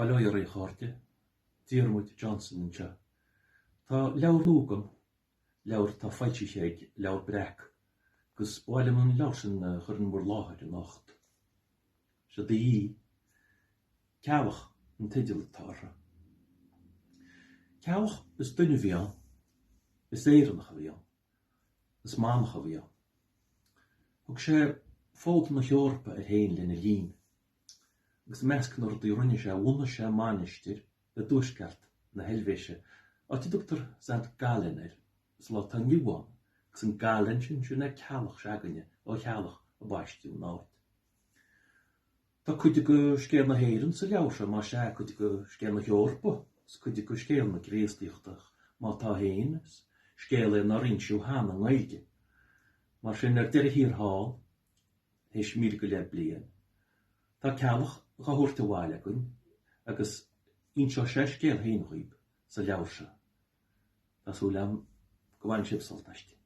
Baloir I chárte, Diarmuid Johnson an seo. Tá leabhar lúgam, leabhar tá faighte chéig, leabhar brec, gus bhaile mun leabhar sin chur an mór láthir an nacht. Se daí, ceabhach an tidir tára. Ceabhach is duine bhí an, is éireannach a bhí an, is mánach a bhí an. Thug sé fóg na Eorpa héin lena lín, agus meascan ar dí rinne sé bhuna sé mánistir le dúsceart na helvéise, a tí Dr. St. Gallen is lá tá nniuán, gus an Gallen sin cealach seaganne ó chealach a bhaistú náid. Tá cuide go scéal na héireann sa leabhar se má sé cuide go scéal na Eorpa, cuide go scéal na gréastíochtach má tá héin, scéal na rinsú hána ngaige. Mar sin deir hir hall, héis míle go le blian. Tá cealach ga thuirte bháile acuin, agus inseo sé scéal héin chuoib sa leabhar se. Tásúil am go bhain sibh soltaiste.